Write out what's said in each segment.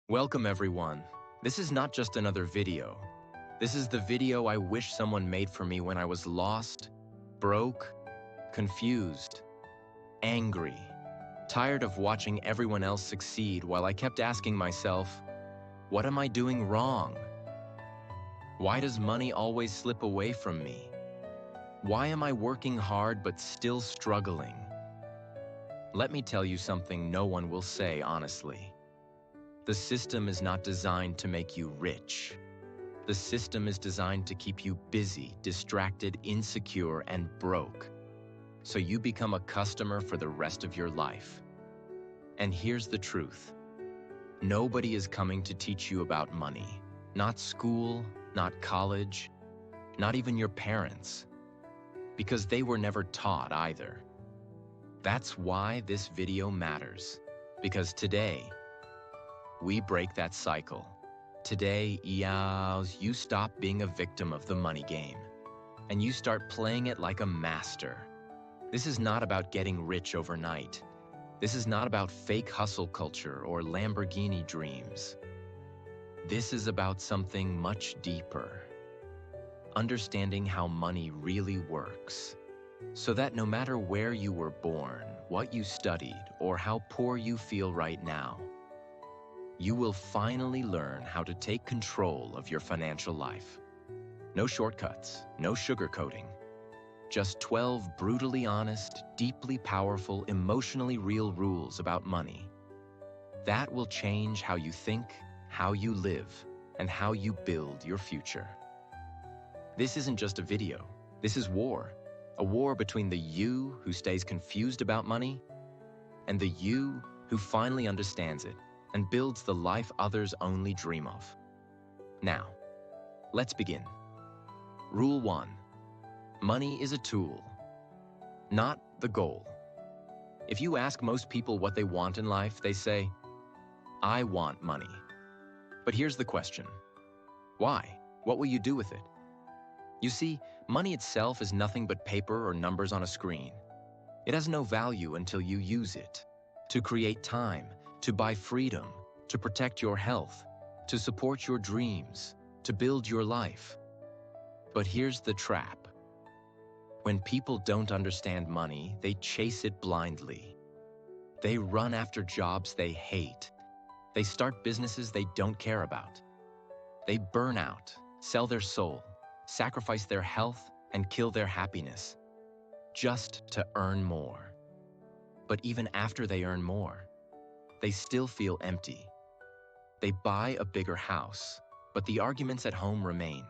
Welcome everyone. This is not just another video. This is the video I wish someone made for me when I was lost, broke, confused, angry, tired of watching everyone else succeed while I kept asking myself, what am I doing wrong? Why does money always slip away from me? Why am I working hard but still struggling? Let me tell you something no one will say honestly. The system is not designed to make you rich. The system is designed to keep you busy, distracted, insecure, and broke, so you become a customer for the rest of your life. And here's the truth. Nobody is coming to teach you about money. Not school, not college, not even your parents, because they were never taught either. That's why this video matters, because today, we break that cycle. Today, you stop being a victim of the money game, and you start playing it like a master. This is not about getting rich overnight. This is not about fake hustle culture or Lamborghini dreams. This is about something much deeper. Understanding how money really works, so that no matter where you were born, what you studied, or how poor you feel right now, you will finally learn how to take control of your financial life. No shortcuts, no sugarcoating. Just 12 brutally honest, deeply powerful, emotionally real rules about money. That will change how you think, how you live, and how you build your future. This isn't just a video. This is war. A war between the you who stays confused about money and the you who finally understands it and builds the life others only dream of. Now, let's begin. Rule 1. Money is a tool, not the goal. If you ask most people what they want in life, they say, I want money. But here's the question. Why? What will you do with it? You see, money itself is nothing but paper or numbers on a screen. It has no value until you use it to create time, to buy freedom, to protect your health, to support your dreams, to build your life. But here's the trap. When people don't understand money, they chase it blindly. They run after jobs they hate. They start businesses they don't care about. They burn out, sell their soul, sacrifice their health, and kill their happiness, just to earn more. But even after they earn more, they still feel empty. They buy a bigger house, but the arguments at home remain.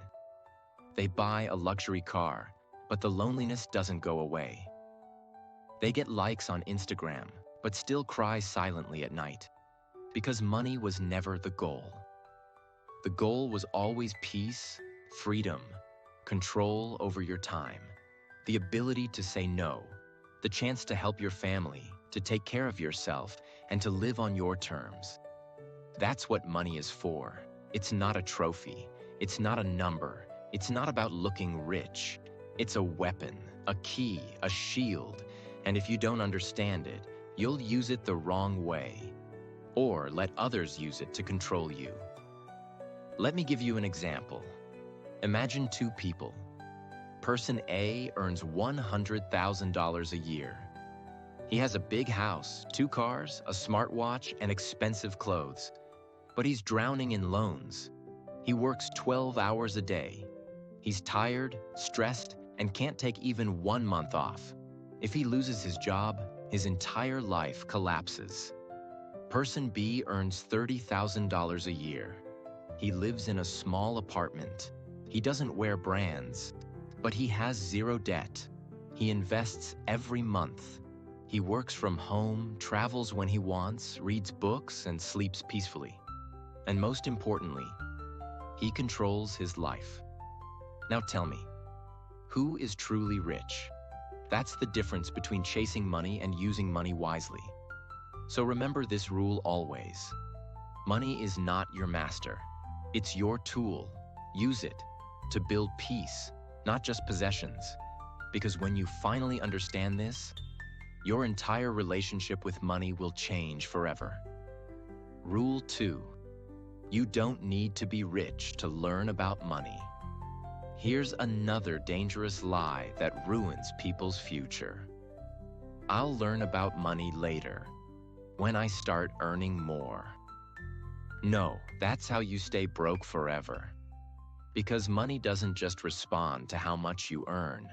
They buy a luxury car, but the loneliness doesn't go away. They get likes on Instagram, but still cry silently at night, because money was never the goal. The goal was always peace, freedom, control over your time, the ability to say no, the chance to help your family, to take care of yourself, and to live on your terms. That's what money is for. It's not a trophy. It's not a number. It's not about looking rich. It's a weapon, a key, a shield, and if you don't understand it, you'll use it the wrong way, or let others use it to control you. Let me give you an example. Imagine two people. Person A earns $100,000 a year. He has a big house, 2 cars, a smartwatch, and expensive clothes. But he's drowning in loans. He works 12 hours a day. He's tired, stressed, and can't take even 1 month off. If he loses his job, his entire life collapses. Person B earns $30,000 a year. He lives in a small apartment. He doesn't wear brands, but he has 0 debt. He invests every month. He works from home, travels when he wants, reads books, and sleeps peacefully. And most importantly, he controls his life. Now tell me, who is truly rich? That's the difference between chasing money and using money wisely. So remember this rule always. Money is not your master. It's your tool. Use it to build peace, not just possessions. Because when you finally understand this, your entire relationship with money will change forever. Rule 2. You don't need to be rich to learn about money. Here's another dangerous lie that ruins people's future. I'll learn about money later, when I start earning more. No, that's how you stay broke forever. Because money doesn't just respond to how much you earn.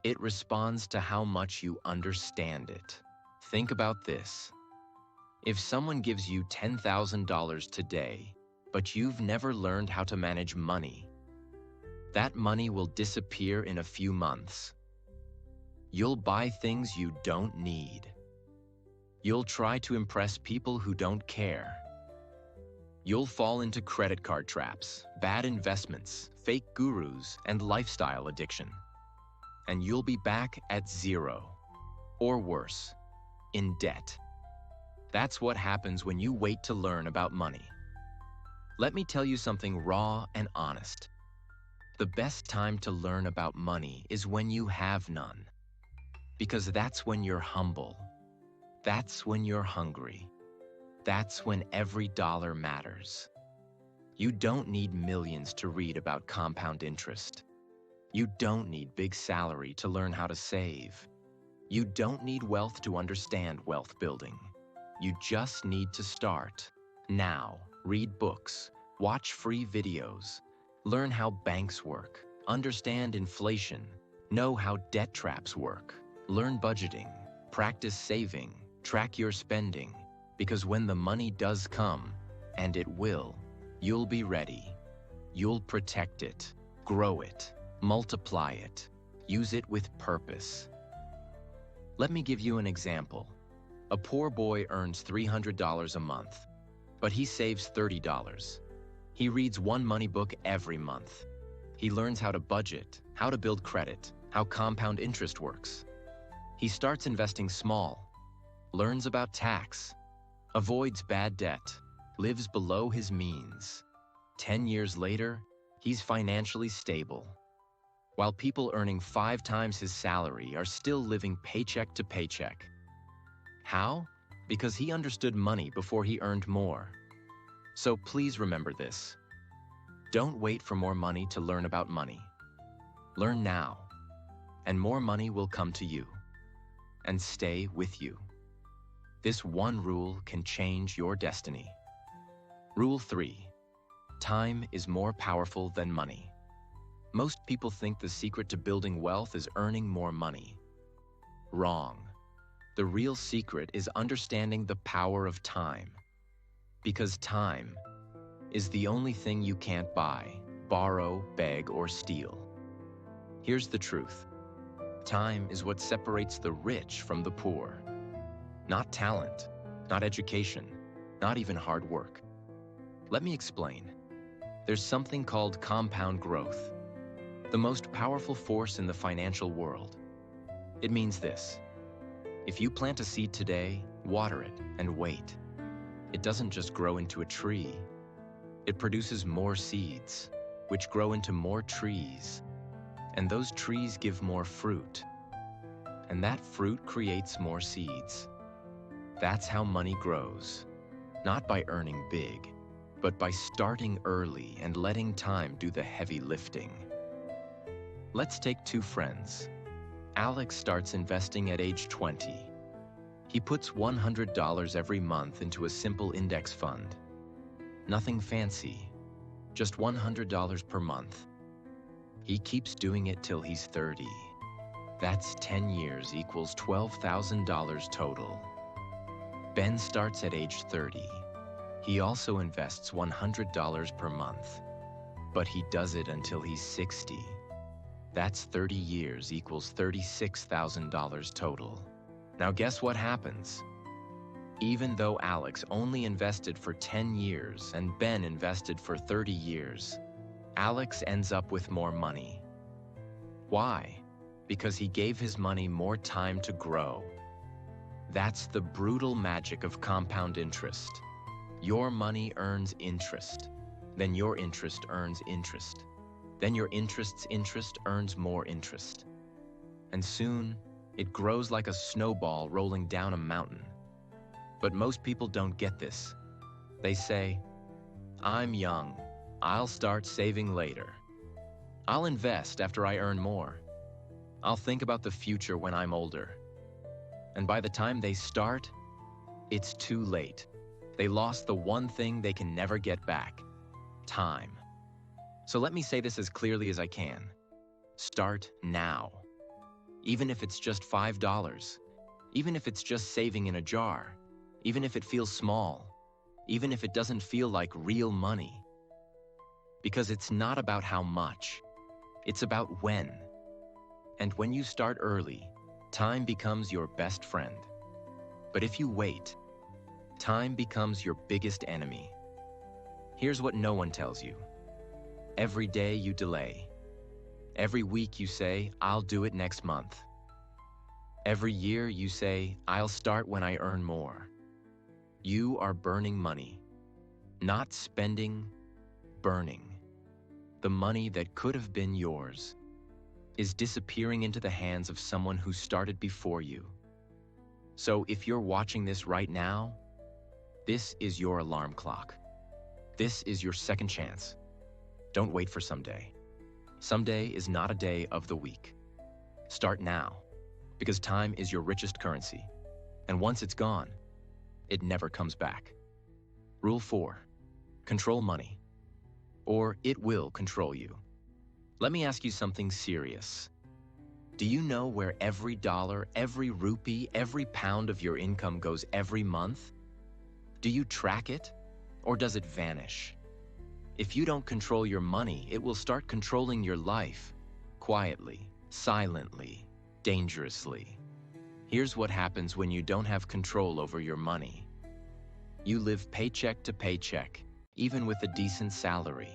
It responds to how much you understand it. Think about this. If someone gives you $10,000 today, but you've never learned how to manage money, that money will disappear in a few months. You'll buy things you don't need. You'll try to impress people who don't care. You'll fall into credit card traps, bad investments, fake gurus, and lifestyle addiction. And you'll be back at zero, or worse, in debt. That's what happens when you wait to learn about money. Let me tell you something raw and honest. The best time to learn about money is when you have none. Because that's when you're humble. That's when you're hungry. That's when every dollar matters. You don't need millions to read about compound interest. You don't need big salary to learn how to save. You don't need wealth to understand wealth building. You just need to start. Now, read books, watch free videos, learn how banks work, understand inflation, know how debt traps work, learn budgeting, practice saving, track your spending, because when the money does come, and it will, you'll be ready. You'll protect it, grow it, multiply it, use it with purpose. Let me give you an example. A poor boy earns $300 a month, but he saves $30. He reads one money book every month. He learns how to budget, how to build credit, how compound interest works. He starts investing small, learns about tax, avoids bad debt, lives below his means. 10 years later, he's financially stable. While people earning 5 times his salary are still living paycheck to paycheck. How? Because he understood money before he earned more. So please remember this. Don't wait for more money to learn about money. Learn now, and more money will come to you and stay with you. This one rule can change your destiny. Rule 3. Time is more powerful than money. Most people think the secret to building wealth is earning more money. Wrong. The real secret is understanding the power of time. Because time is the only thing you can't buy, borrow, beg, or steal. Here's the truth. Time is what separates the rich from the poor. Not talent, not education, not even hard work. Let me explain. There's something called compound growth, the most powerful force in the financial world. It means this. If you plant a seed today, water it, and wait, it doesn't just grow into a tree. It produces more seeds, which grow into more trees. And those trees give more fruit. And that fruit creates more seeds. That's how money grows. Not by earning big, but by starting early and letting time do the heavy lifting. Let's take 2 friends. Alex starts investing at age 20. He puts $100 every month into a simple index fund. Nothing fancy, just $100 per month. He keeps doing it till he's 30. That's 10 years equals $12,000 total. Ben starts at age 30. He also invests $100 per month, but he does it until he's 60. That's 30 years equals $36,000 total. Now guess what happens? Even though Alex only invested for 10 years and Ben invested for 30 years, Alex ends up with more money. Why? Because he gave his money more time to grow. That's the brutal magic of compound interest. Your money earns interest. Then your interest earns interest. Then your interest's interest earns more interest. And soon, it grows like a snowball rolling down a mountain. But most people don't get this. They say, I'm young. I'll start saving later. I'll invest after I earn more. I'll think about the future when I'm older. And by the time they start, it's too late. They lost the one thing they can never get back: time. So let me say this as clearly as I can. Start now. Even if it's just $5, even if it's just saving in a jar, even if it feels small, even if it doesn't feel like real money. Because it's not about how much, it's about when. And when you start early, time becomes your best friend. But if you wait, time becomes your biggest enemy. Here's what no one tells you. Every day you delay. Every week you say, I'll do it next month. Every year you say, I'll start when I earn more. You are burning money. Not spending, burning. The money that could have been yours is disappearing into the hands of someone who started before you. So if you're watching this right now, this is your alarm clock. This is your second chance. Don't wait for someday. Someday is not a day of the week. Start now, because time is your richest currency. And once it's gone, it never comes back. Rule 4, control money, or it will control you. Let me ask you something serious. Do you know where every dollar, every rupee, every pound of your income goes every month? Do you track it, or does it vanish? If you don't control your money, it will start controlling your life, quietly, silently, dangerously. Here's what happens when you don't have control over your money. You live paycheck to paycheck, even with a decent salary.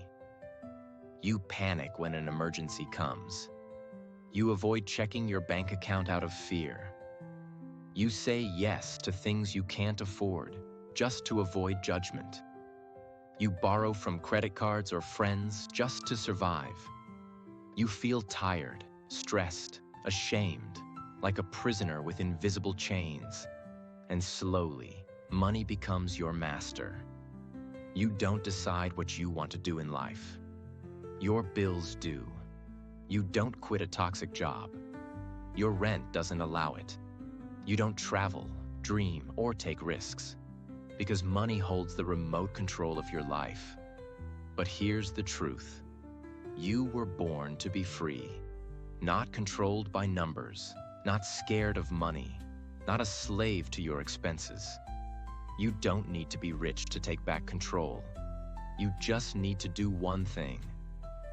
You panic when an emergency comes. You avoid checking your bank account out of fear. You say yes to things you can't afford, just to avoid judgment. You borrow from credit cards or friends just to survive. You feel tired, stressed, ashamed, like a prisoner with invisible chains. And slowly, money becomes your master. You don't decide what you want to do in life. Your bills do. You don't quit a toxic job. Your rent doesn't allow it. You don't travel, dream, or take risks, because money holds the remote control of your life. But here's the truth. You were born to be free, not controlled by numbers, not scared of money, not a slave to your expenses. You don't need to be rich to take back control. You just need to do one thing.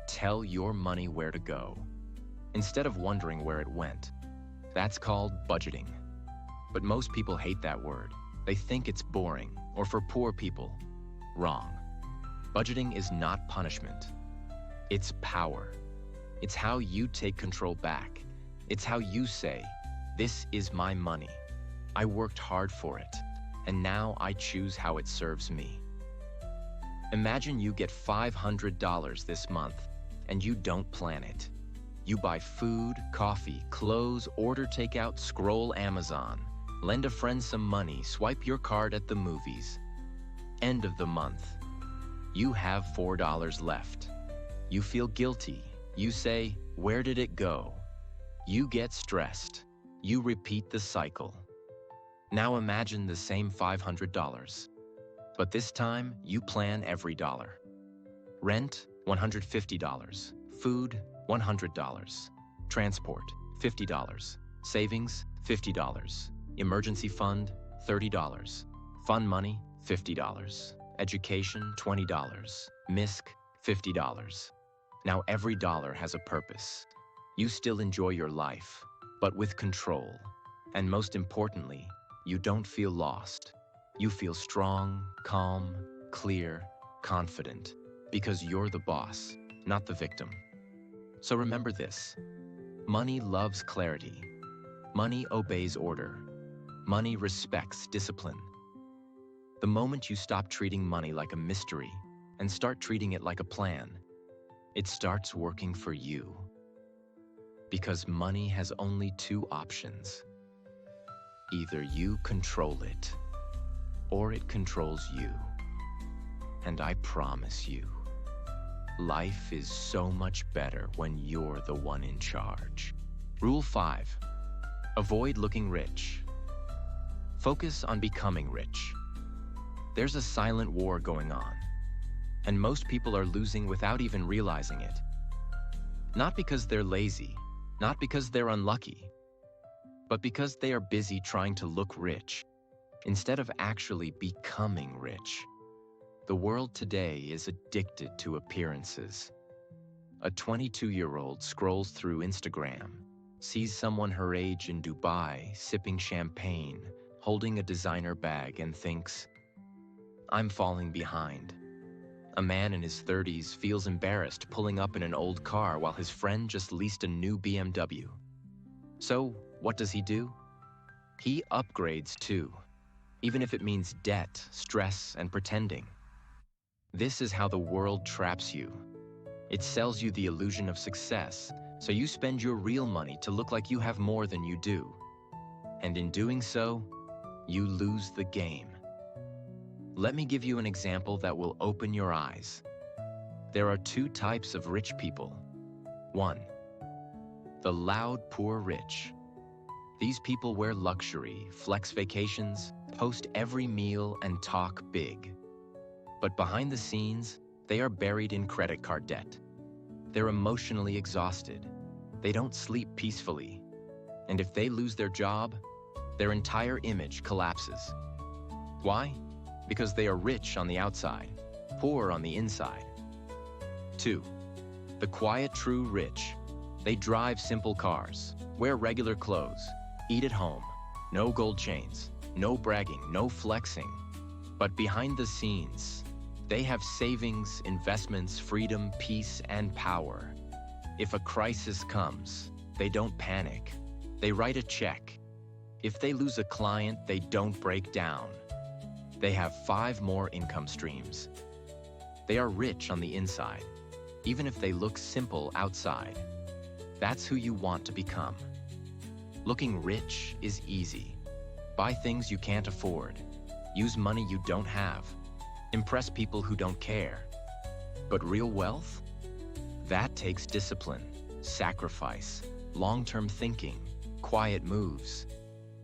Tell your money where to go, instead of wondering where it went. That's called budgeting. But most people hate that word. They think it's boring, or for poor people. Wrong. Budgeting is not punishment. It's power. It's how you take control back. It's how you say, this is my money. I worked hard for it, and now I choose how it serves me. Imagine you get $500 this month, and you don't plan it. You buy food, coffee, clothes, order takeout, scroll Amazon, lend a friend some money, swipe your card at the movies. End of the month. You have $4 left. You feel guilty. You say, where did it go? You get stressed. You repeat the cycle. Now imagine the same $500. But this time, you plan every dollar. Rent, $150. Food, $100. Transport, $50. Savings, $50. Emergency fund, $30. Fun money, $50. Education, $20. MISC, $50. Now every dollar has a purpose. You still enjoy your life, but with control. And most importantly, you don't feel lost. You feel strong, calm, clear, confident, because you're the boss, not the victim. So remember this. Money loves clarity. Money obeys order. Money respects discipline. The moment you stop treating money like a mystery and start treating it like a plan, it starts working for you. Because money has only two options. Either you control it, or it controls you. And I promise you, life is so much better when you're the one in charge. Rule 5. Avoid looking rich. Focus on becoming rich. There's a silent war going on, and most people are losing without even realizing it. Not because they're lazy, not because they're unlucky, but because they are busy trying to look rich instead of actually becoming rich. The world today is addicted to appearances. A 22-year-old scrolls through Instagram, sees someone her age in Dubai sipping champagne, holding a designer bag, and thinks, "I'm falling behind." A man in his 30s feels embarrassed pulling up in an old car while his friend just leased a new BMW. So, what does he do? He upgrades too, even if it means debt, stress, and pretending. This is how the world traps you. It sells you the illusion of success, so you spend your real money to look like you have more than you do. And in doing so, you lose the game. Let me give you an example that will open your eyes. There are 2 types of rich people. 1. The loud, poor rich. These people wear luxury, flex vacations, post every meal, and talk big. But behind the scenes, they are buried in credit card debt. They're emotionally exhausted. They don't sleep peacefully. And if they lose their job, their entire image collapses. Why? Because they are rich on the outside, poor on the inside. 2. The quiet, true rich. They drive simple cars, wear regular clothes, eat at home, no gold chains, no bragging, no flexing. But behind the scenes, they have savings, investments, freedom, peace, and power. If a crisis comes, they don't panic. They write a check. If they lose a client, they don't break down. They have 5 more income streams. They are rich on the inside, even if they look simple outside. That's who you want to become. Looking rich is easy. Buy things you can't afford. Use money you don't have. Impress people who don't care. But real wealth? That takes discipline, sacrifice, long-term thinking, quiet moves,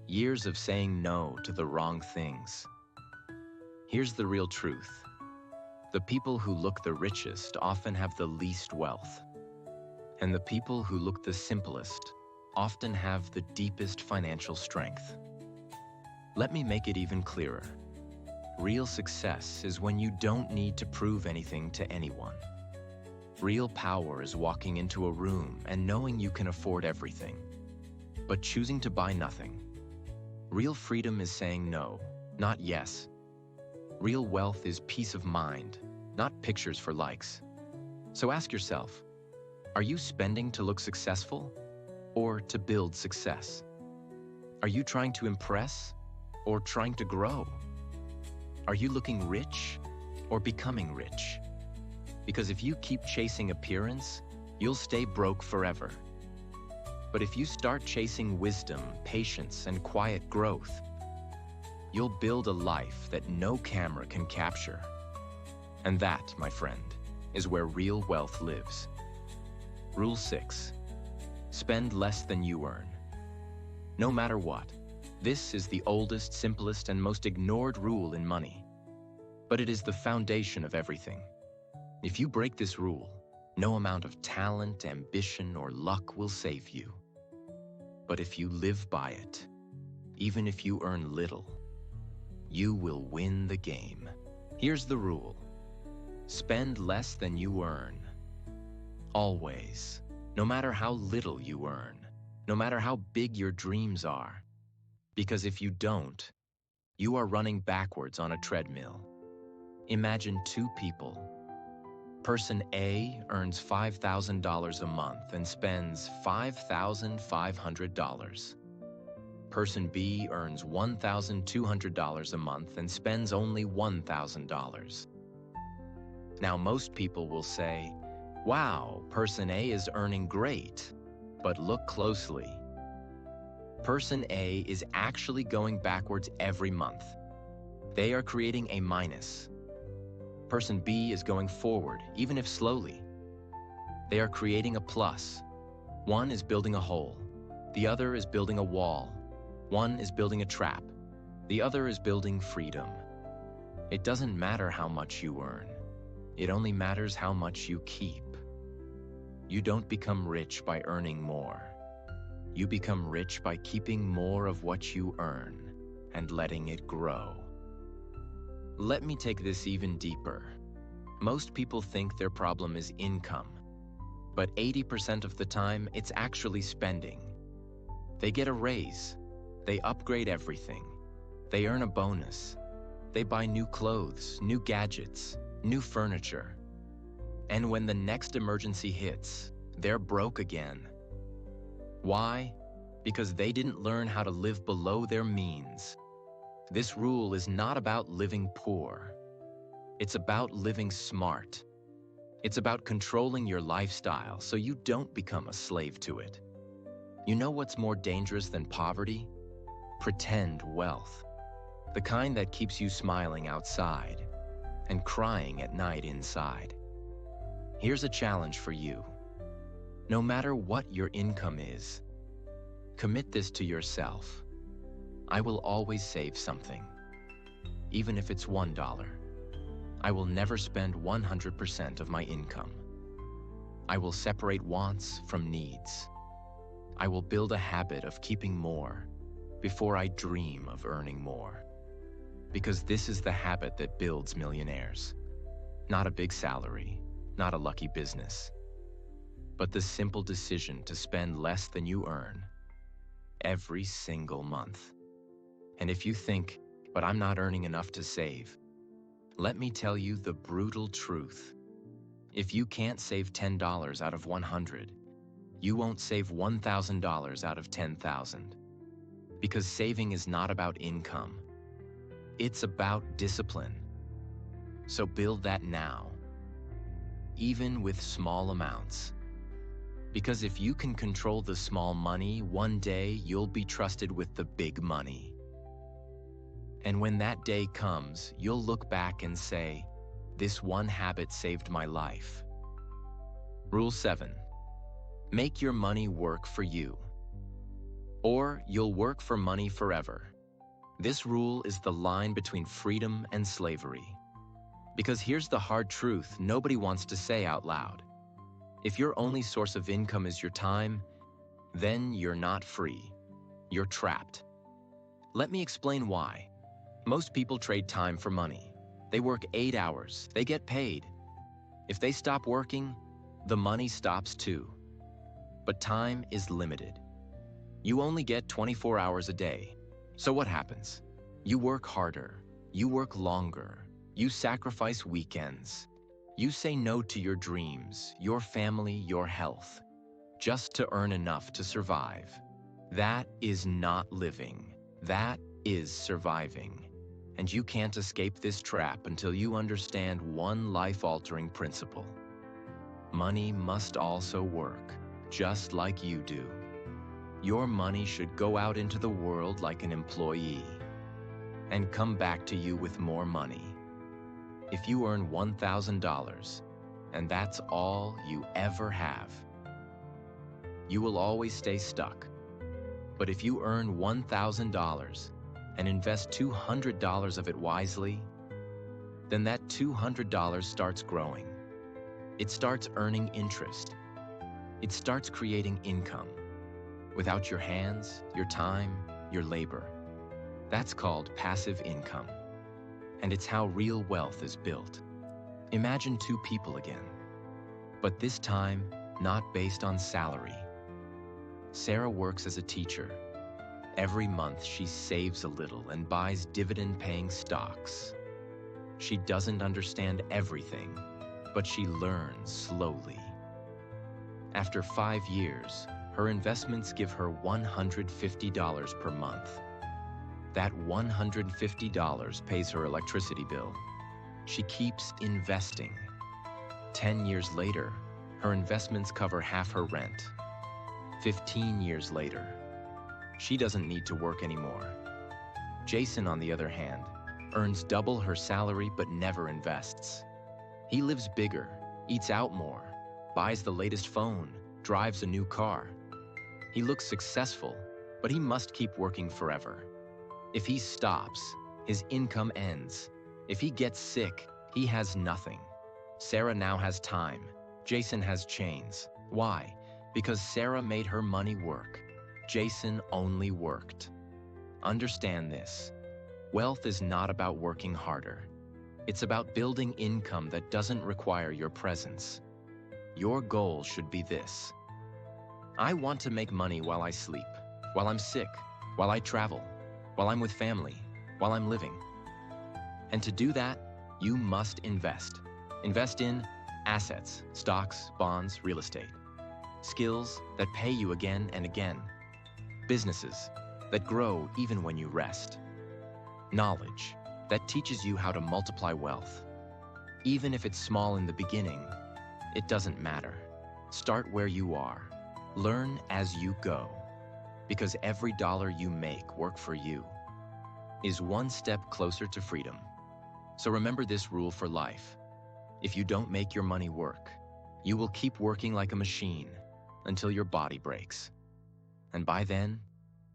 years of saying no to the wrong things. Here's the real truth. The people who look the richest often have the least wealth. And the people who look the simplest often have the deepest financial strength. Let me make it even clearer. Real success is when you don't need to prove anything to anyone. Real power is walking into a room and knowing you can afford everything, but choosing to buy nothing. Real freedom is saying no, not yes. Real wealth is peace of mind, not pictures for likes. So ask yourself, are you spending to look successful or to build success? Are you trying to impress or trying to grow? Are you looking rich or becoming rich? Because if you keep chasing appearance, you'll stay broke forever. But if you start chasing wisdom, patience, and quiet growth, you'll build a life that no camera can capture. And that, my friend, is where real wealth lives. Rule 6. Spend less than you earn. No matter what. This is the oldest, simplest, and most ignored rule in money. But it is the foundation of everything. If you break this rule, no amount of talent, ambition, or luck will save you. But if you live by it, even if you earn little, you will win the game. Here's the rule. Spend less than you earn. Always. No matter how little you earn. No matter how big your dreams are. Because if you don't, you are running backwards on a treadmill. Imagine 2 people. Person A earns $5,000 a month and spends $5,500. Person B earns $1,200 a month and spends only $1,000. Now, most people will say, wow, person A is earning great. But look closely. Person A is actually going backwards every month. They are creating a minus. Person B is going forward, even if slowly. They are creating a plus. One is building a hole. The other is building a wall. One is building a trap. The other is building freedom. It doesn't matter how much you earn. It only matters how much you keep. You don't become rich by earning more. You become rich by keeping more of what you earn and letting it grow. Let me take this even deeper. Most people think their problem is income, but 80% of the time it's actually spending. They get a raise. They upgrade everything. They earn a bonus. They buy new clothes, new gadgets, new furniture. And when the next emergency hits, they're broke again. Why? Because they didn't learn how to live below their means. This rule is not about living poor. It's about living smart. It's about controlling your lifestyle so you don't become a slave to it. You know what's more dangerous than poverty? Pretend wealth. The kind that keeps you smiling outside and crying at night inside. Here's a challenge for you. No matter what your income is, commit this to yourself. I will always save something, even if it's $1. I will never spend 100% of my income. I will separate wants from needs. I will build a habit of keeping more before I dream of earning more. Because this is the habit that builds millionaires. Not a big salary, not a lucky business, but the simple decision to spend less than you earn every single month. And if you think, but I'm not earning enough to save, let me tell you the brutal truth. If you can't save $10 out of 100, you won't save $1,000 out of 10,000. Because saving is not about income. It's about discipline. So build that now, even with small amounts. Because if you can control the small money, one day you'll be trusted with the big money. And when that day comes, you'll look back and say, this one habit saved my life. Rule 7. Make your money work for you. Or you'll work for money forever. This rule is the line between freedom and slavery. Because here's the hard truth nobody wants to say out loud. If your only source of income is your time, then you're not free. You're trapped. Let me explain why. Most people trade time for money. They work 8 hours. They get paid. If they stop working, the money stops too. But time is limited. You only get 24 hours a day. So what happens? You work harder. You work longer. You sacrifice weekends. You say no to your dreams, your family, your health, just to earn enough to survive. That is not living. That is surviving. And you can't escape this trap until you understand one life-altering principle. Money must also work, just like you do. Your money should go out into the world like an employee and come back to you with more money. If you earn $1,000 and that's all you ever have, you will always stay stuck. But if you earn $1,000 and invest $200 of it wisely, then that $200 starts growing. It starts earning interest. It starts creating income without your hands, your time, your labor. That's called passive income. And it's how real wealth is built. Imagine two people again, but this time not based on salary. Sarah works as a teacher. Every month she saves a little and buys dividend-paying stocks. She doesn't understand everything, but she learns slowly. After 5 years, her investments give her $150 per month. That $150 pays her electricity bill. She keeps investing. 10 years later, her investments cover half her rent. 15 years later, she doesn't need to work anymore. Jason, on the other hand, earns double her salary but never invests. He lives bigger, eats out more, buys the latest phone, drives a new car. He looks successful, but he must keep working forever. If he stops, his income ends. If he gets sick, he has nothing. Sarah now has time. Jason has chains. Why? Because Sarah made her money work. Jason only worked. Understand this. Wealth is not about working harder. It's about building income that doesn't require your presence. Your goal should be this. I want to make money while I sleep, while I'm sick, while I travel, while I'm with family, while I'm living. And to do that, you must invest. Invest in assets, stocks, bonds, real estate. Skills that pay you again and again. Businesses that grow even when you rest. Knowledge that teaches you how to multiply wealth. Even if it's small in the beginning, it doesn't matter. Start where you are. Learn as you go. Because every dollar you make work for you is one step closer to freedom. So remember this rule for life. If you don't make your money work, you will keep working like a machine until your body breaks. And by then,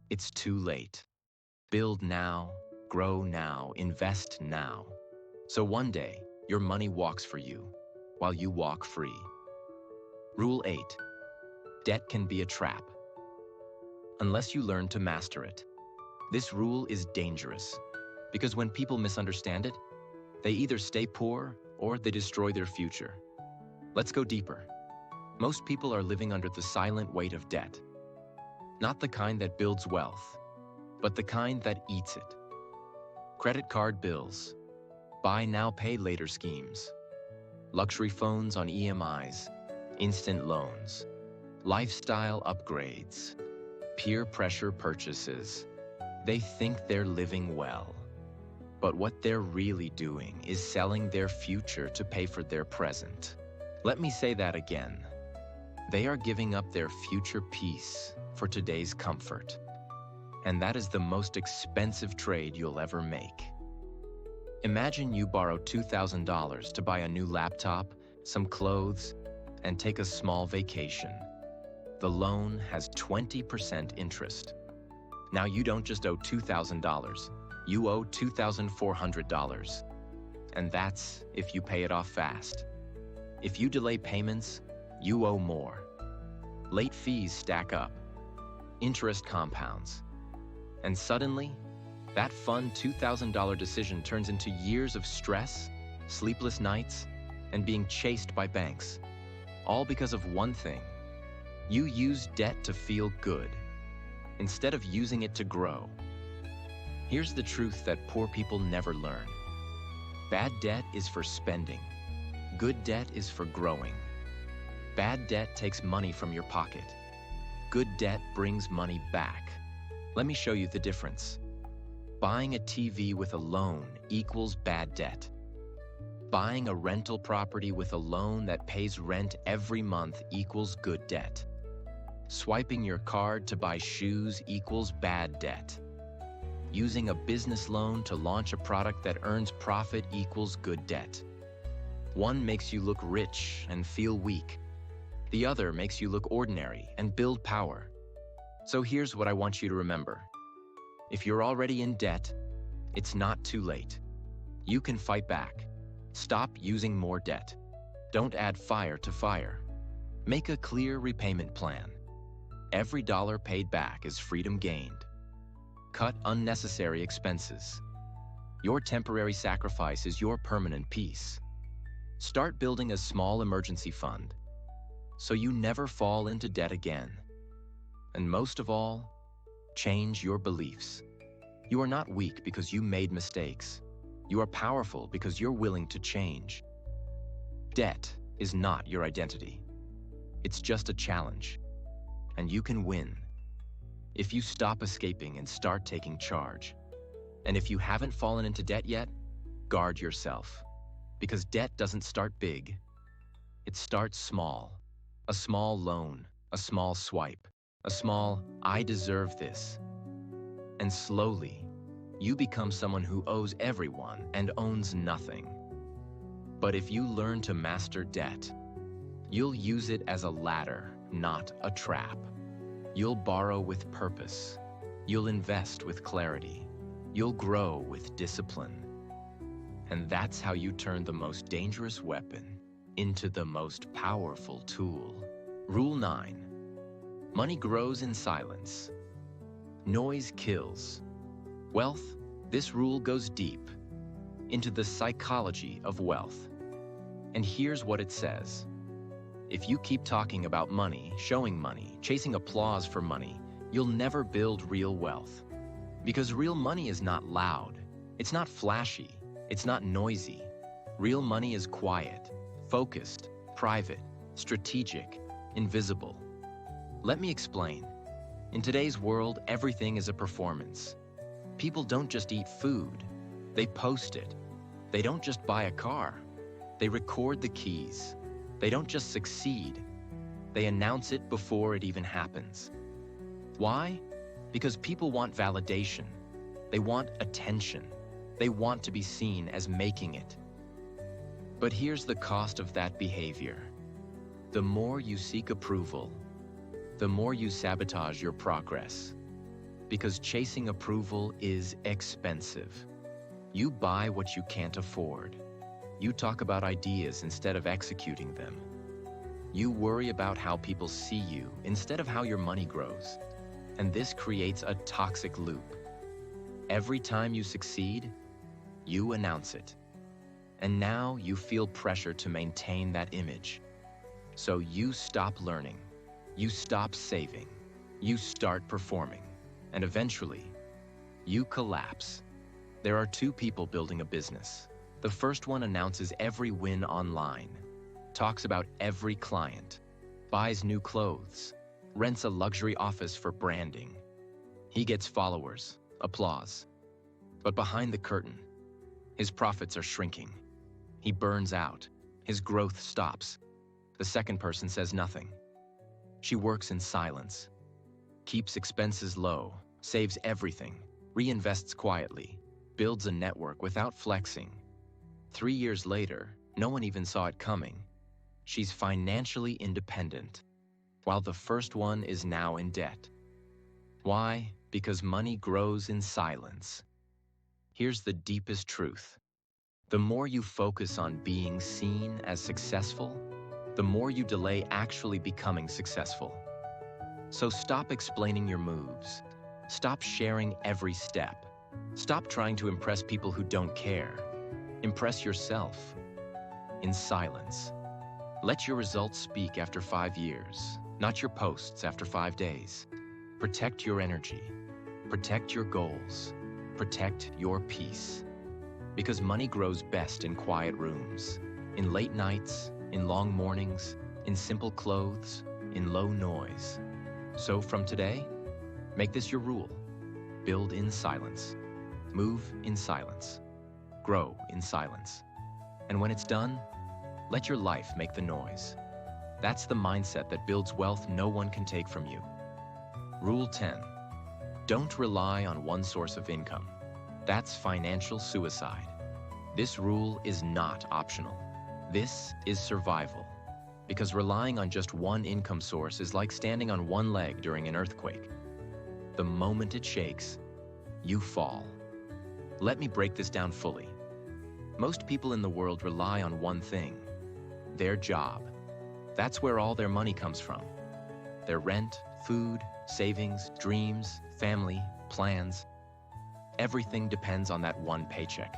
it's too late. Build now, grow now, invest now. So one day, your money walks for you, while you walk free. Rule 8. Debt can be a trap, unless you learn to master it. This rule is dangerous, because when people misunderstand it, they either stay poor or they destroy their future. Let's go deeper. Most people are living under the silent weight of debt. Not the kind that builds wealth, but the kind that eats it. Credit card bills, buy now, pay later schemes, luxury phones on EMIs, instant loans, lifestyle upgrades, peer pressure purchases. They think they're living well, but what they're really doing is selling their future to pay for their present. Let me say that again. They are giving up their future peace for today's comfort. And that is the most expensive trade you'll ever make. Imagine you borrow $2,000 to buy a new laptop, some clothes, and take a small vacation. The loan has 20% interest. Now you don't just owe $2,000, you owe $2,400. And that's if you pay it off fast. If you delay payments, you owe more. Late fees stack up. Interest compounds. And suddenly, that fun $2,000 decision turns into years of stress, sleepless nights, and being chased by banks. All because of one thing. You use debt to feel good, instead of using it to grow. Here's the truth that poor people never learn. Bad debt is for spending. Good debt is for growing. Bad debt takes money from your pocket. Good debt brings money back. Let me show you the difference. Buying a TV with a loan equals bad debt. Buying a rental property with a loan that pays rent every month equals good debt. Swiping your card to buy shoes equals bad debt. Using a business loan to launch a product that earns profit equals good debt. One makes you look rich and feel weak. The other makes you look ordinary and build power. So here's what I want you to remember. If you're already in debt, it's not too late. You can fight back. Stop using more debt. Don't add fire to fire. Make a clear repayment plan. Every dollar paid back is freedom gained. Cut unnecessary expenses. Your temporary sacrifice is your permanent peace. Start building a small emergency fund so you never fall into debt again. And most of all, change your beliefs. You are not weak because you made mistakes. You are powerful because you're willing to change. Debt is not your identity. It's just a challenge. And you can win if you stop escaping and start taking charge. And if you haven't fallen into debt yet, guard yourself. Because debt doesn't start big. It starts small. A small loan, a small swipe, a small, I deserve this. And slowly, you become someone who owes everyone and owns nothing. But if you learn to master debt, you'll use it as a ladder, not a trap. You'll borrow with purpose. You'll invest with clarity. You'll grow with discipline. And that's how you turn the most dangerous weapon into the most powerful tool. Rule 9. Money grows in silence. Noise kills. Wealth, this rule goes deep into the psychology of wealth. And here's what it says. If you keep talking about money, showing money, chasing applause for money, you'll never build real wealth. Because real money is not loud. It's not flashy. It's not noisy. Real money is quiet, focused, private, strategic, invisible. Let me explain. In today's world, everything is a performance. People don't just eat food. They post it. They don't just buy a car. They record the keys. They don't just succeed. They announce it before it even happens. Why? Because people want validation. They want attention. They want to be seen as making it. But here's the cost of that behavior. The more you seek approval, the more you sabotage your progress. Because chasing approval is expensive. You buy what you can't afford. You talk about ideas instead of executing them. You worry about how people see you instead of how your money grows. And this creates a toxic loop. Every time you succeed, you announce it. And now you feel pressure to maintain that image. So you stop learning. You stop saving. You start performing. And eventually, you collapse. There are two people building a business. The first one announces every win online, talks about every client, buys new clothes, rents a luxury office for branding. He gets followers, applause. But behind the curtain, his profits are shrinking. He burns out. His growth stops. The second person says nothing. She works in silence, keeps expenses low, saves everything, reinvests quietly, builds a network without flexing. 3 years later, no one even saw it coming. She's financially independent, while the first one is now in debt. Why? Because money grows in silence. Here's the deepest truth. The more you focus on being seen as successful, the more you delay actually becoming successful. So stop explaining your moves. Stop sharing every step. Stop trying to impress people who don't care. Impress yourself in silence. Let your results speak after 5 years, not your posts after 5 days. Protect your energy. Protect your goals. Protect your peace. Because money grows best in quiet rooms, in late nights, in long mornings, in simple clothes, in low noise. So from today, make this your rule. Build in silence. Move in silence. Grow in silence. And when it's done, let your life make the noise. That's the mindset that builds wealth no one can take from you. Rule 10. Don't rely on one source of income. That's financial suicide. This rule is not optional. This is survival. Because relying on just one income source is like standing on one leg during an earthquake. The moment it shakes, you fall. Let me break this down fully. Most people in the world rely on one thing, their job. That's where all their money comes from. Their rent, food, savings, dreams, family, plans. Everything depends on that one paycheck.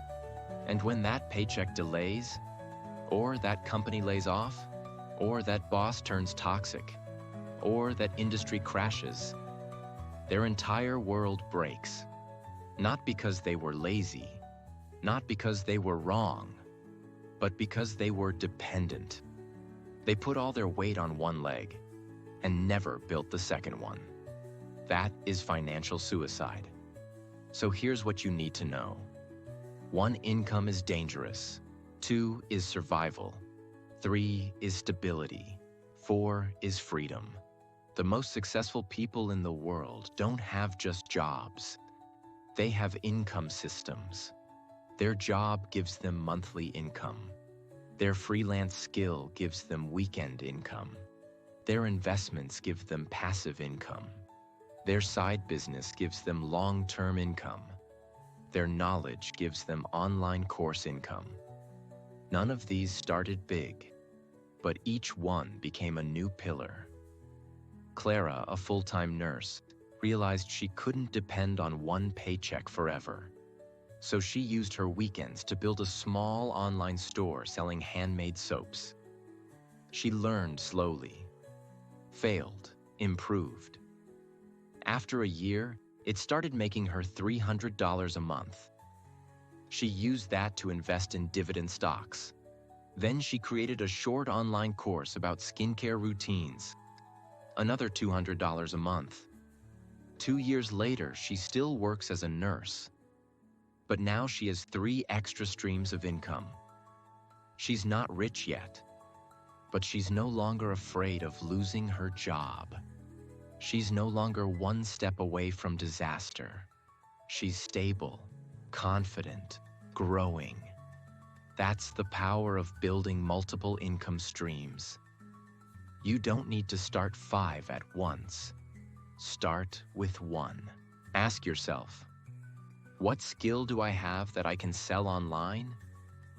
And when that paycheck delays, or that company lays off, or that boss turns toxic, or that industry crashes, their entire world breaks. Not because they were lazy, not because they were wrong, but because they were dependent. They put all their weight on one leg and never built the second one. That is financial suicide. So here's what you need to know. 1, income is dangerous. 2 is survival. 3 is stability. 4 is freedom. The most successful people in the world don't have just jobs. They have income systems. Their job gives them monthly income. Their freelance skill gives them weekend income. Their investments give them passive income. Their side business gives them long-term income. Their knowledge gives them online course income. None of these started big, but each one became a new pillar. Clara, a full-time nurse, realized she couldn't depend on one paycheck forever. So she used her weekends to build a small online store selling handmade soaps. She learned slowly, failed, improved. After a year, it started making her $300 a month. She used that to invest in dividend stocks. Then she created a short online course about skincare routines. Another $200 a month. 2 years later, she still works as a nurse. But now she has 3 extra streams of income. She's not rich yet, but she's no longer afraid of losing her job. She's no longer one step away from disaster. She's stable, confident, growing. That's the power of building multiple income streams. You don't need to start 5 at once. Start with 1. Ask yourself, what skill do I have that I can sell online?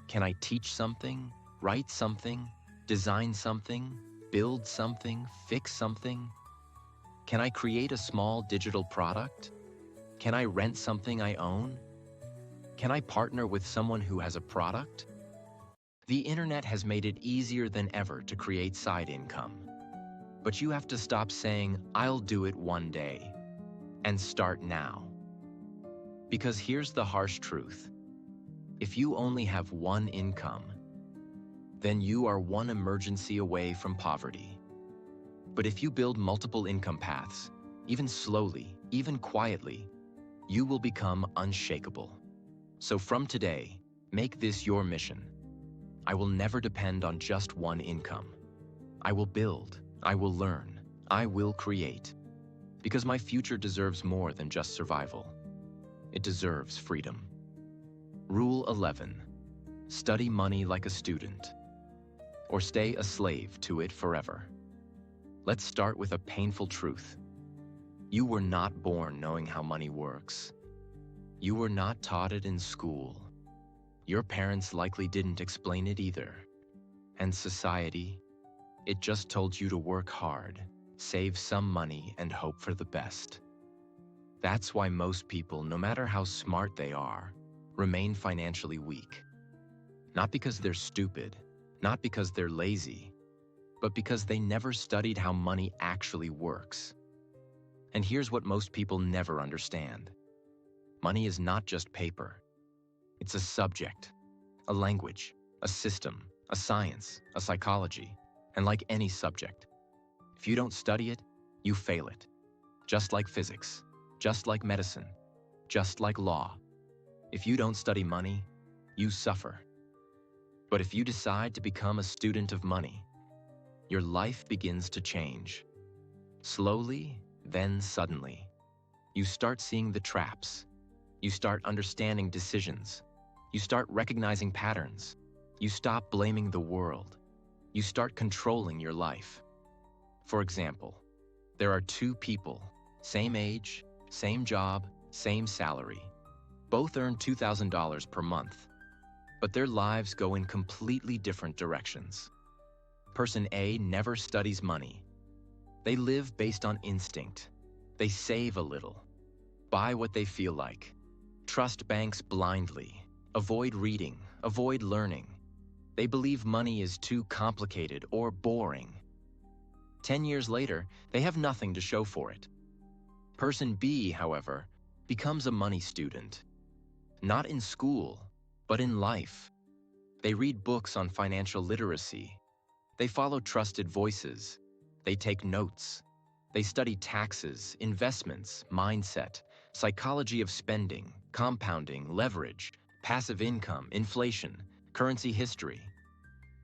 Can I teach something, write something, design something, build something, fix something? Can I create a small digital product? Can I rent something I own? Can I partner with someone who has a product? The internet has made it easier than ever to create side income. But you have to stop saying, I'll do it one day, and start now. Because here's the harsh truth. If you only have one income, then you are one emergency away from poverty. But if you build multiple income paths, even slowly, even quietly, you will become unshakable. So from today, make this your mission. I will never depend on just one income. I will build, I will learn, I will create. Because my future deserves more than just survival. It deserves freedom. Rule 11. Study money like a student, or stay a slave to it forever. Let's start with a painful truth. You were not born knowing how money works. You were not taught it in school. Your parents likely didn't explain it either. And society, it just told you to work hard, save some money, and hope for the best. That's why most people, no matter how smart they are, remain financially weak. Not because they're stupid, not because they're lazy, but because they never studied how money actually works. And here's what most people never understand. Money is not just paper. It's a subject, a language, a system, a science, a psychology, and like any subject, if you don't study it, you fail it. Just like physics, just like medicine, just like law. If you don't study money, you suffer. But if you decide to become a student of money, your life begins to change. Slowly, then suddenly. You start seeing the traps. You start understanding decisions. You start recognizing patterns. You stop blaming the world. You start controlling your life. For example, there are 2 people, same age, same job, same salary. Both earn $2,000 per month, but their lives go in completely different directions. Person A never studies money. They live based on instinct. They save a little, buy what they feel like, trust banks blindly, avoid reading, avoid learning. They believe money is too complicated or boring. 10 years later, they have nothing to show for it. Person B, however, becomes a money student. Not in school, but in life. They read books on financial literacy. They follow trusted voices. They take notes. They study taxes, investments, mindset, psychology of spending, compounding, leverage, passive income, inflation, currency history.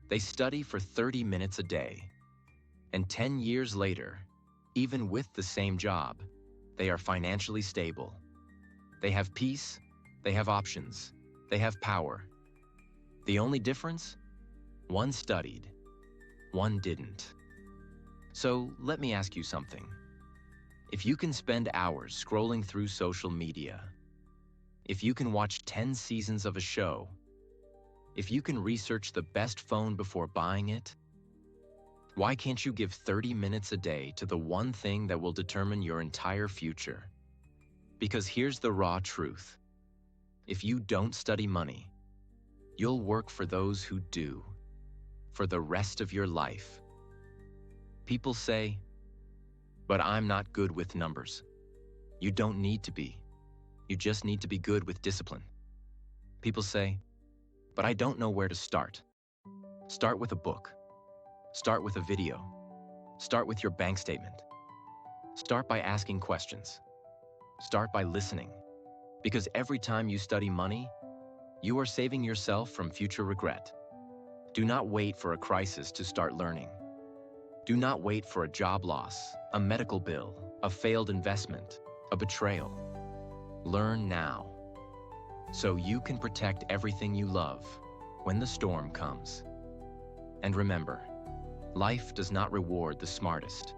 They study for 30 minutes a day. And 10 years later, even with the same job, they are financially stable. They have peace, they have options, they have power. The only difference? One studied, one didn't. So let me ask you something. If you can spend hours scrolling through social media, if you can watch 10 seasons of a show, if you can research the best phone before buying it, why can't you give 30 minutes a day to the one thing that will determine your entire future? Because here's the raw truth. If you don't study money, you'll work for those who do, for the rest of your life. People say, but I'm not good with numbers. You don't need to be. You just need to be good with discipline. People say, but I don't know where to start. Start with a book. Start with a video. Start with your bank statement. Start by asking questions. Start by listening. Because every time you study money, you are saving yourself from future regret. Do not wait for a crisis to start learning. Do not wait for a job loss, a medical bill, a failed investment, a betrayal. Learn now, so you can protect everything you love when the storm comes. And remember, life does not reward the smartest.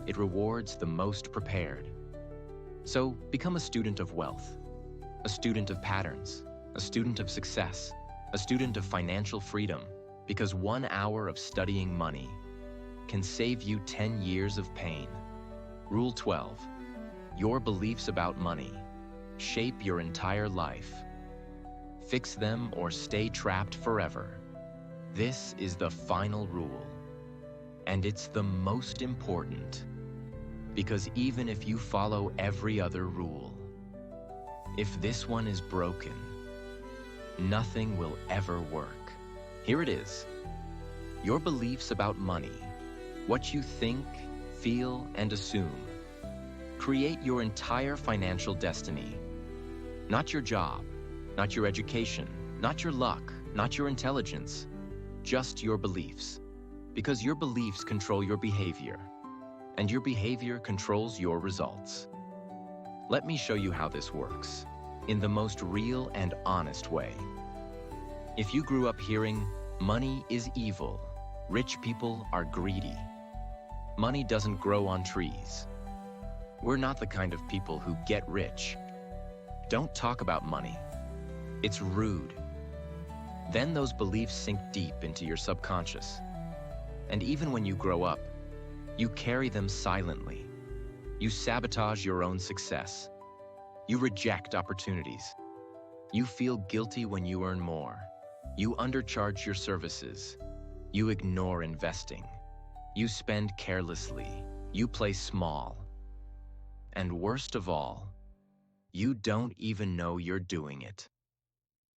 It rewards the most prepared. So become a student of wealth, a student of patterns, a student of success, a student of financial freedom, because 1 hour of studying money can save you 10 years of pain. Rule 12. Your beliefs about money shape your entire life. Fix them or stay trapped forever. This is the final rule. And it's the most important. Because even if you follow every other rule, if this one is broken, nothing will ever work. Here it is. Your beliefs about money, what you think, feel, and assume, create your entire financial destiny. Not your job, not your education, not your luck, not your intelligence, just your beliefs. Because your beliefs control your behavior, and your behavior controls your results. Let me show you how this works, in the most real and honest way. If you grew up hearing, money is evil, rich people are greedy, money doesn't grow on trees, we're not the kind of people who get rich, don't talk about money, it's rude, then those beliefs sink deep into your subconscious. And even when you grow up, you carry them silently. You sabotage your own success. You reject opportunities. You feel guilty when you earn more. You undercharge your services. You ignore investing. You spend carelessly. You play small. And worst of all, you don't even know you're doing it.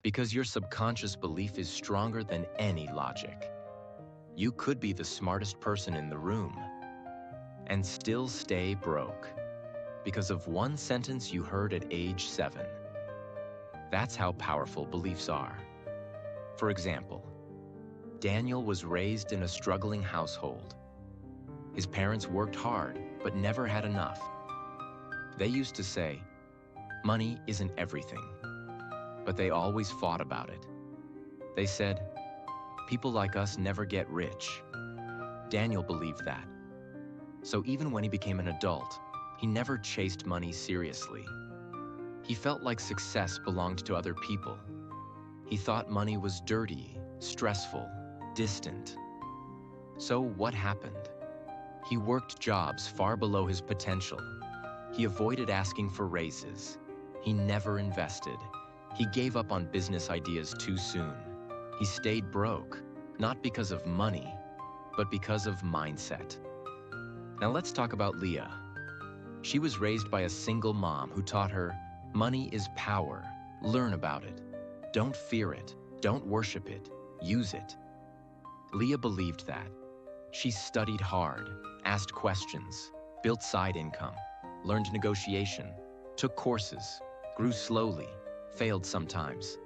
Because your subconscious belief is stronger than any logic. You could be the smartest person in the room and still stay broke because of one sentence you heard at age 7. That's how powerful beliefs are. For example, Daniel was raised in a struggling household. His parents worked hard, but never had enough. They used to say, money isn't everything, but they always fought about it. They said, people like us never get rich. Daniel believed that. So even when he became an adult, he never chased money seriously. He felt like success belonged to other people. He thought money was dirty, stressful, distant. So what happened? He worked jobs far below his potential. He avoided asking for raises. He never invested. He gave up on business ideas too soon. He stayed broke, not because of money, but because of mindset. Now let's talk about Leah. She was raised by a single mom who taught her, money is power, learn about it. Don't fear it, don't worship it, use it. Leah believed that. She studied hard, asked questions, built side income, learned negotiation, took courses, grew slowly, failed sometimes.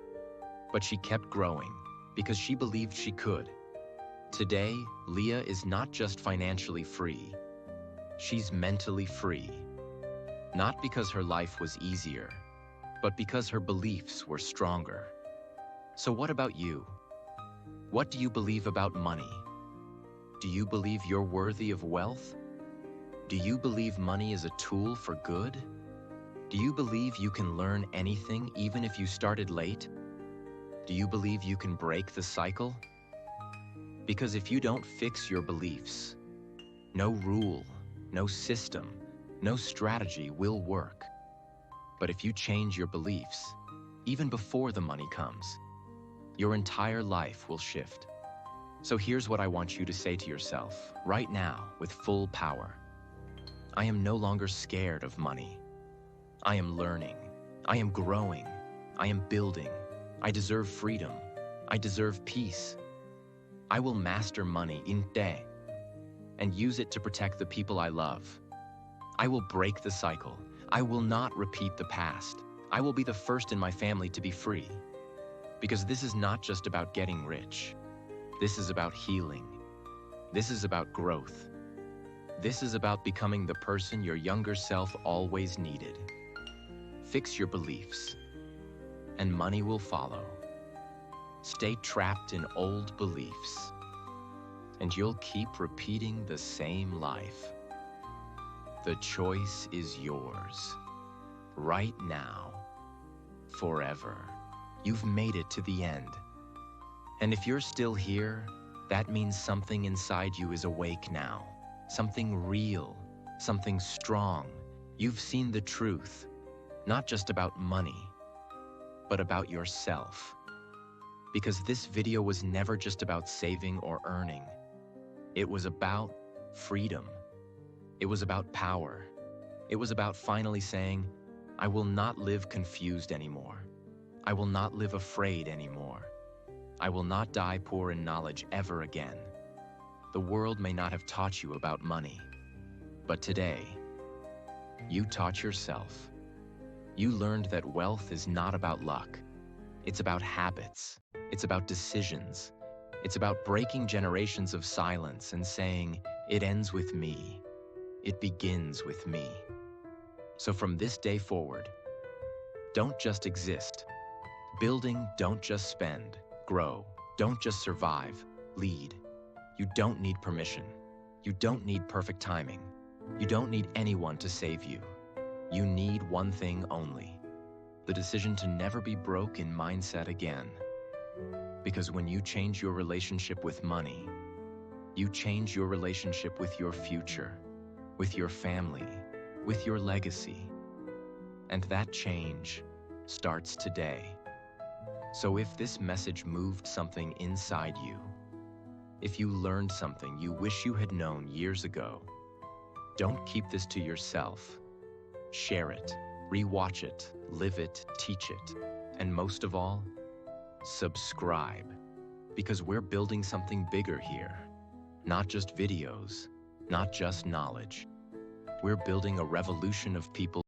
But she kept growing because she believed she could. Today, Leah is not just financially free, she's mentally free. Not because her life was easier, but because her beliefs were stronger. So what about you? What do you believe about money? Do you believe you're worthy of wealth? Do you believe money is a tool for good? Do you believe you can learn anything even if you started late? Do you believe you can break the cycle? Because if you don't fix your beliefs, no rule, no system, no strategy will work. But if you change your beliefs, even before the money comes, your entire life will shift. So here's what I want you to say to yourself right now with full power. I am no longer scared of money. I am learning. I am growing. I am building. I deserve freedom. I deserve peace. I will master money in day and use it to protect the people I love. I will break the cycle. I will not repeat the past. I will be the first in my family to be free. Because this is not just about getting rich. This is about healing. This is about growth. This is about becoming the person your younger self always needed. Fix your beliefs, and money will follow. Stay trapped in old beliefs, and you'll keep repeating the same life. The choice is yours, right now, forever. You've made it to the end. And if you're still here, that means something inside you is awake now. Something real, something strong. You've seen the truth, not just about money, but about yourself. Because this video was never just about saving or earning. It was about freedom. It was about power. It was about finally saying, I will not live confused anymore. I will not live afraid anymore. I will not die poor in knowledge ever again. The world may not have taught you about money, but today, you taught yourself. You learned that wealth is not about luck. It's about habits. It's about decisions. It's about breaking generations of silence and saying, it ends with me. It begins with me. So from this day forward, don't just exist. Building, don't just spend. Grow, don't just survive. Lead. You don't need permission. You don't need perfect timing. You don't need anyone to save you. You need one thing only: the decision to never be broke in mindset again. Because when you change your relationship with money, you change your relationship with your future, with your family, with your legacy. And that change starts today. So if this message moved something inside you, if you learned something you wish you had known years ago, don't keep this to yourself. Share it, rewatch it, live it, teach it, and most of all, subscribe. Because we're building something bigger here. Not just videos, not just knowledge. We're building a revolution of people